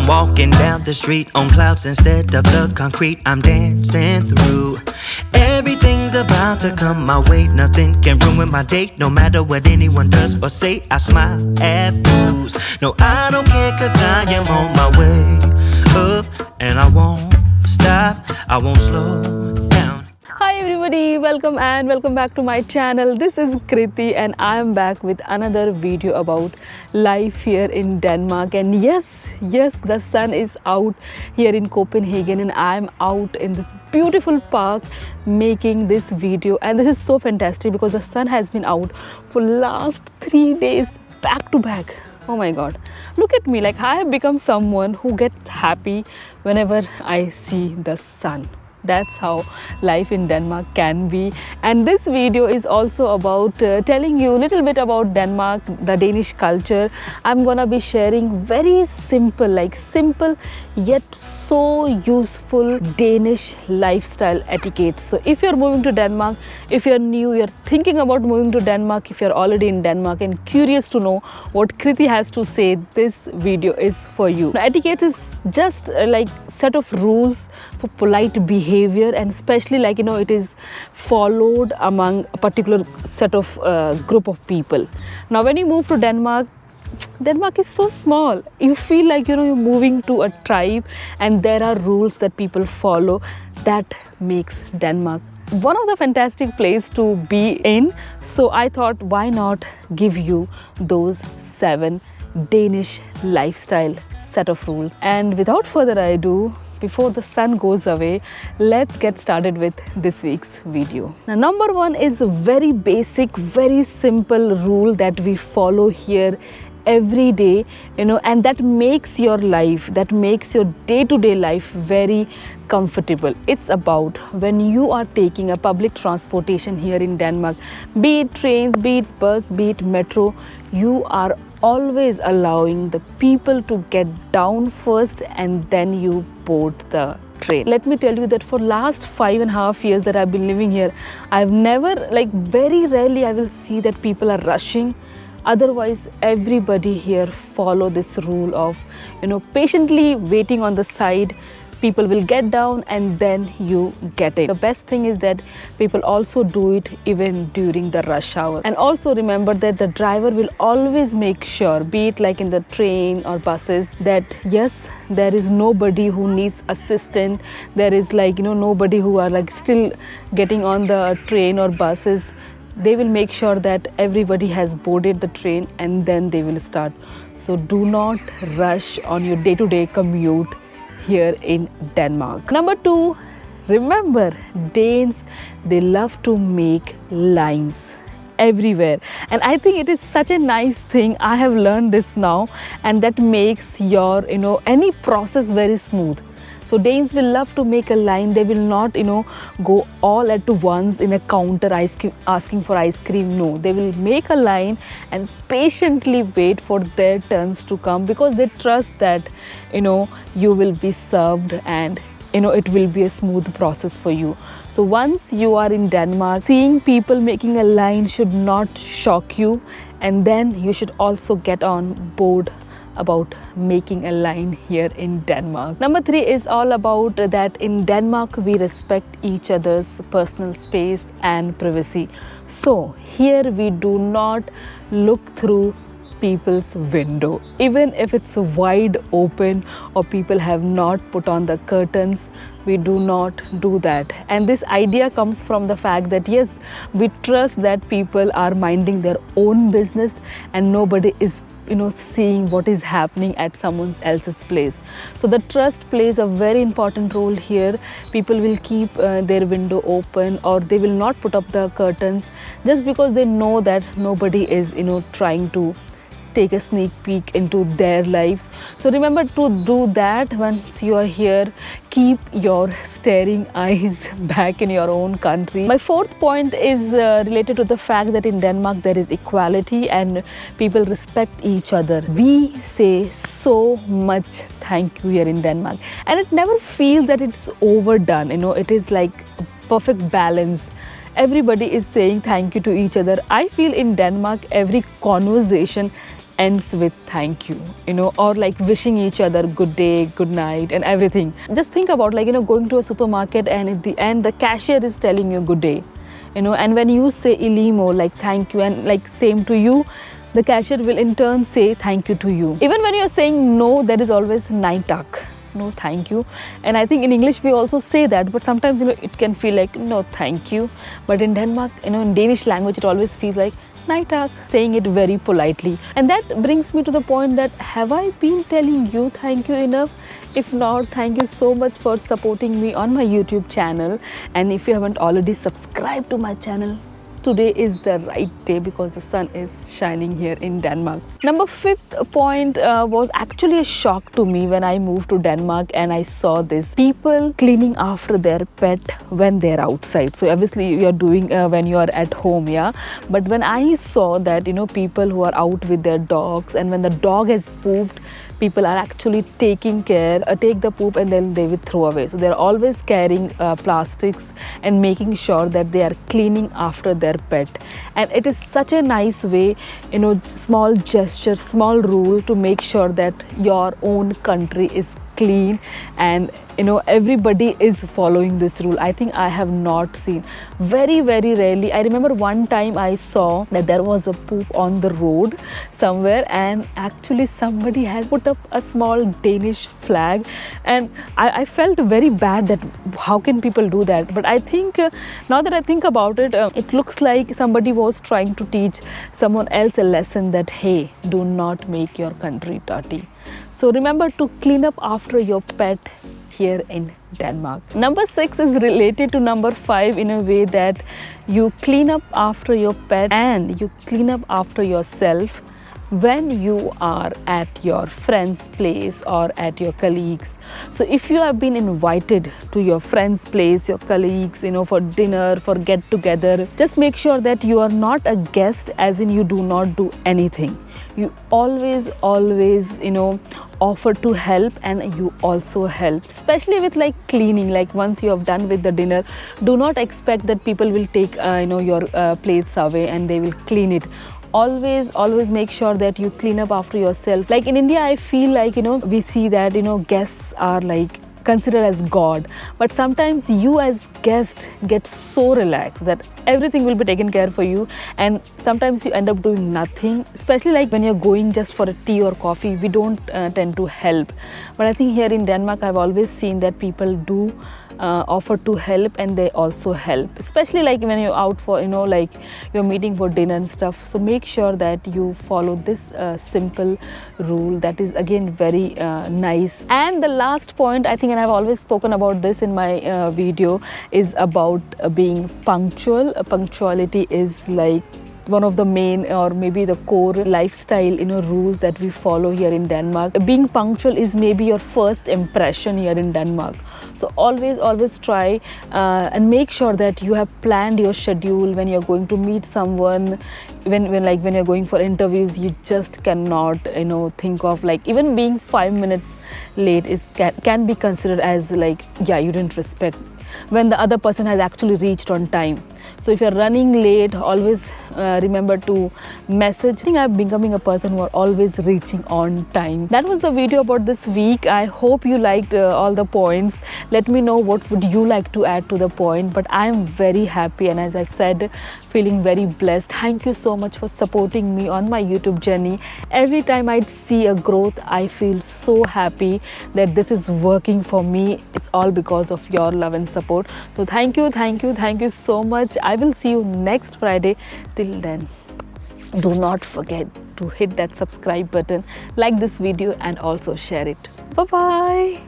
walking down the street on clouds instead of the concrete I'm dancing through. Everything's about to come my way, nothing can ruin my day. No matter what anyone does or say, I smile at fools. No, I don't care, cause I am on my way up, and I won't stop, I won't slow down. Hi everybody, welcome back to my channel. This is Kriti and I am back with another video about life here in Denmark. And yes, the sun is out here in Copenhagen and I am out in this beautiful park making this video. And this is so fantastic because the sun has been out for last 3 days back to back. Oh my god, look at me, like I have become someone who gets happy whenever I see the sun. That's how life in Denmark can be. And this video is also about telling you a little bit about Denmark, the Danish culture. I'm gonna be sharing very simple yet so useful Danish lifestyle etiquette. So if you're moving to Denmark, if you're new, you're thinking about moving to Denmark, if you're already in Denmark and curious to know what Kriti has to say, this video is for you. Now, etiquette is just like set of rules for polite behavior, and especially it is followed among a particular set of group of people. Now when you move to Denmark is so small. You feel like you're moving to a tribe and there are rules that people follow. That makes Denmark one of the fantastic place to be in. So I thought, why not give you those 7 Danish lifestyle set of rules. And without further ado, before the sun goes away, let's get started with this week's video. Now, number 1 is a very basic, very simple rule that we follow here every day, and that makes your life, that makes your day-to-day life very comfortable. It's about when you are taking a public transportation here in Denmark, be it trains, be it bus, be it metro, you are always allowing the people to get down first and then you board the train. Let me tell you that for last 5.5 years that I've been living here, I've never, very rarely I will see that people are rushing. Otherwise, everybody here follow this rule of, patiently waiting on the side. People will get down and then you get in. The best thing is that people also do it even during the rush hour. And also remember that the driver will always make sure, be it like in the train or buses, that yes, there is nobody who needs assistance. There is nobody who are still getting on the train or buses. They will make sure that everybody has boarded the train and then they will start. So do not rush on your day-to-day commute here in Denmark. Number 2, remember, Danes, they love to make lines everywhere. And I think it is such a nice thing. I have learned this now, and that makes your, any process very smooth. So Danes will love to make a line. They will not, go all at once in a counter asking for ice cream. No, they will make a line and patiently wait for their turns to come because they trust that, you will be served and, it will be a smooth process for you. So once you are in Denmark, seeing people making a line should not shock you. And then you should also get on board about making a line here in Denmark. Number 3 is all about that in Denmark we respect each other's personal space and privacy. So here we do not look through people's window, even if it's wide open or people have not put on the curtains. We do not do that. And this idea comes from the fact that yes, we trust that people are minding their own business and nobody is seeing what is happening at someone else's place. So the trust plays a very important role here. People will keep their window open or they will not put up the curtains just because they know that nobody is trying to take a sneak peek into their lives. So remember to do that once you are here. Keep your staring eyes back in your own country. My 4th point is related to the fact that in Denmark there is equality and people respect each other. We say so much thank you here in Denmark and it never feels that it's overdone. It is like a perfect balance. Everybody is saying thank you to each other. I feel in Denmark every conversation ends with thank you, or like wishing each other good day, good night, and everything. Just think about, like, going to a supermarket, and at the end the cashier is telling you good day, and when you say ilimo, like thank you, and like same to you, the cashier will in turn say thank you to you. Even when you're saying no, there is always nai tak, no thank you. And I think in English we also say that, but sometimes it can feel like no thank you. But in Denmark, in Danish language, it always feels like nai tak, saying it very politely. And that brings me to the point that, have I been telling you thank you enough? If not, thank you so much for supporting me on my YouTube channel. And if you haven't already subscribed to my channel, today is the right day, because the sun is shining here in Denmark. Number 5th point was actually a shock to me when I moved to Denmark and I saw this people cleaning after their pet when they're outside. So obviously you're doing when you are at home, yeah. But when I saw that, people who are out with their dogs, and when the dog has pooped, people are actually taking care, take the poop and then they will throw away. So they're always carrying plastics and making sure that they are cleaning after their pet. And it is such a nice way, small gesture, small rule to make sure that your own country is clean, and everybody is following this rule. I think I have not seen, very rarely. I remember one time I saw that there was a poop on the road somewhere, and actually somebody has put up a small Danish flag, and I felt very bad that how can people do that. But I think now that I think about it, it looks like somebody was trying to teach someone else a lesson that, hey, do not make your country dirty. So remember to clean up after your pet here in Denmark. Number 6 is related to number 5 in a way that you clean up after your pet and you clean up after yourself when you are at your friend's place or at your colleagues. So if you have been invited to your friend's place, your colleagues, for dinner, for get together, just make sure that you are not a guest, as in you do not do anything. You always offer to help, and you also help, especially with like cleaning. Like once you have done with the dinner, do not expect that people will take your plates away and they will clean it. Always make sure that you clean up after yourself. Like in India, I feel like we see that guests are like considered as God, but sometimes you as guest get so relaxed that everything will be taken care for you, and sometimes you end up doing nothing. Especially like when you're going just for a tea or coffee, we don't tend to help. But I think here in Denmark, I've always seen that people do offer to help, and they also help, especially like when you're out for like you're meeting for dinner and stuff. So make sure that you follow this simple rule that is again very nice. And the last point, I think, and I've always spoken about this in my video, is about being punctual. Punctuality is like one of the main, or maybe the core lifestyle rules that we follow here in Denmark. Being punctual is maybe your first impression here in Denmark. So always try and make sure that you have planned your schedule when you're going to meet someone. When you're going for interviews, you just cannot think of like even being 5 minutes late can be considered as like, yeah, you didn't respect when the other person has actually reached on time. So if you're running late, always remember to message. I think I'm becoming a person who are always reaching on time. That was the video about this week. I hope you liked all the points. Let me know what would you like to add to the point. But I'm very happy, and as I said, feeling very blessed. Thank you so much for supporting me on my YouTube journey. Every time I see a growth, I feel so happy that this is working for me. It's all because of your love and support. So thank you so much. I will see you next Friday. Till then, do not forget to hit that subscribe button, like this video, and also share it. Bye bye.